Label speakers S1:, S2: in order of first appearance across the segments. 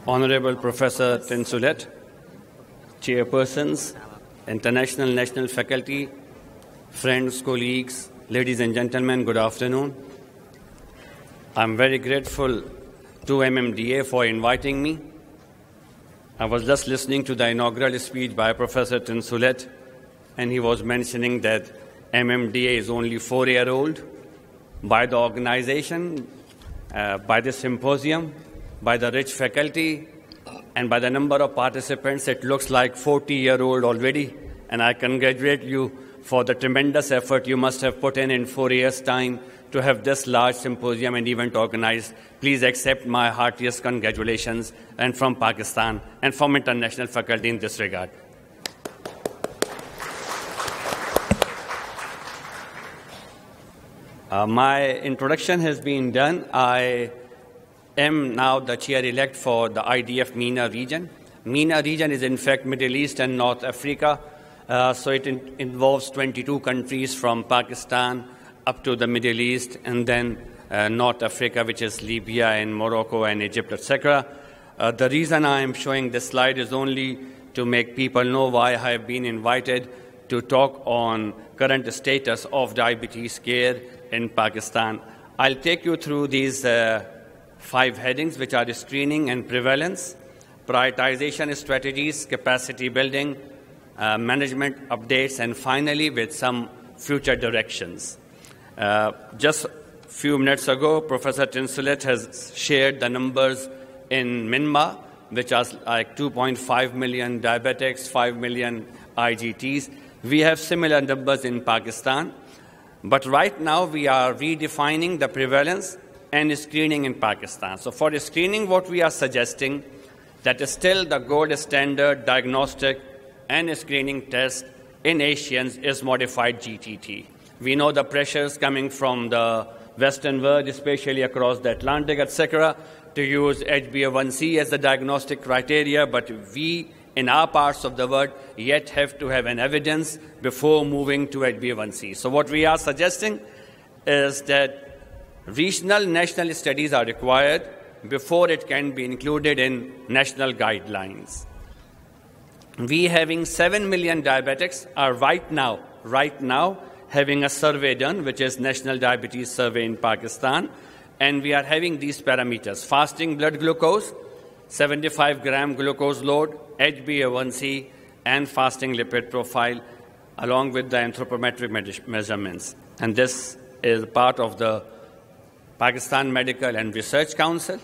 S1: Honorable Professor Tinsulet, Chairpersons, International National Faculty, friends, colleagues, ladies and gentlemen, good afternoon. I'm very grateful to MMDA for inviting me. I was just listening to the inaugural speech by Professor Tinsulet, and he was mentioning that MMDA is only 4-year-old. By the organization, by the symposium, by the rich faculty, and by the number of participants, it looks like 40-year-old already. And I congratulate you for the tremendous effort you must have put in 4 years' time to have this large symposium and event organized. Please accept my heartiest congratulations and from Pakistan and from international faculty in this regard. My introduction has been done. I am now the chair-elect for the IDF MENA region. MENA region is in fact Middle East and North Africa, so it involves 22 countries from Pakistan up to the Middle East, and then North Africa, which is Libya and Morocco and Egypt, etc. The reason I am showing this slide is only to make people know why I have been invited to talk on current status of diabetes care in Pakistan. I'll take you through these 5 headings, which are screening and prevalence, prioritization strategies, capacity building, management updates, and finally with some future directions. Just a few minutes ago, Professor Tinsulet has shared the numbers in Myanmar, which are like 2.5 million diabetics, 5 million IGTs. We have similar numbers in Pakistan. But right now, we are redefining the prevalence and screening in Pakistan. So for screening, what we are suggesting, that is still the gold standard diagnostic and screening test in Asians is modified GTT. We know the pressures coming from the Western world, especially across the Atlantic, etc., to use HbA1c as the diagnostic criteria, but we in our parts of the world yet have to have an evidence before moving to HbA1c. So what we are suggesting is that regional national studies are required before it can be included in national guidelines. We having 7 million diabetics are right now having a survey done, which is National Diabetes Survey in Pakistan, and we are having these parameters: fasting blood glucose, 75-gram glucose load, HbA1c, and fasting lipid profile, along with the anthropometric measurements. And this is part of the Pakistan Medical and Research Council.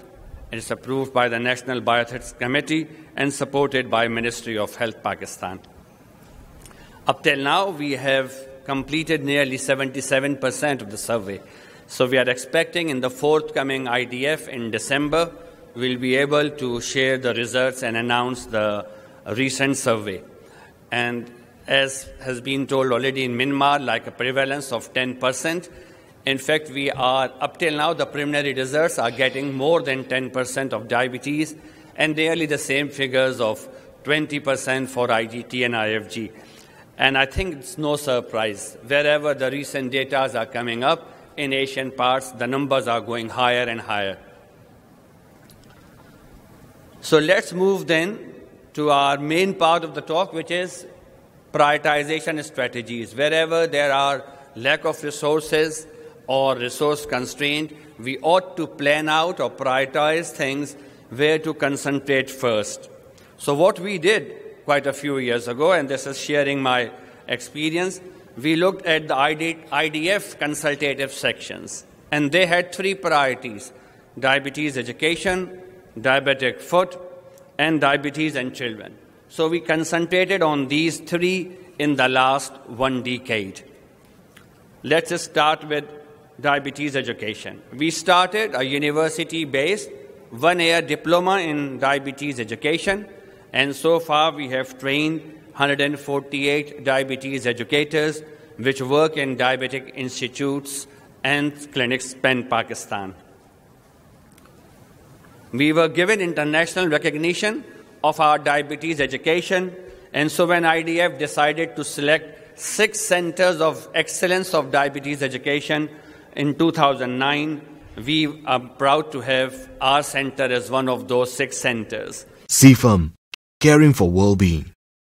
S1: It is approved by the National Bioethics Committee and supported by Ministry of Health, Pakistan. Up till now, we have completed nearly 77% of the survey. So we are expecting in the forthcoming IDF in December, we'll be able to share the results and announce the recent survey. And as has been told already in Myanmar, like a prevalence of 10%. In fact, we are, up till now, the preliminary results are getting more than 10% of diabetes and nearly the same figures of 20% for IGT and IFG. And I think it's no surprise. Wherever the recent data are coming up in Asian parts, the numbers are going higher and higher. So let's move then to our main part of the talk, which is prioritization strategies. Wherever there are lack of resources or resource constraint, we ought to plan out or prioritize things where to concentrate first. So what we did quite a few years ago, and this is sharing my experience, we looked at the IDF consultative sections, and they had 3 priorities: diabetes education, diabetic foot, and diabetes in children. So we concentrated on these 3 in the last 1 decade. Let's start with diabetes education. We started a university-based 1-year diploma in diabetes education, and so far we have trained 148 diabetes educators which work in diabetic institutes and clinics in Pakistan. We were given international recognition of our diabetes education, and so when IDF decided to select 6 centers of excellence of diabetes education in 2009, We are proud to have our center as one of those 6 centers.
S2: CFIRM, caring for well-being.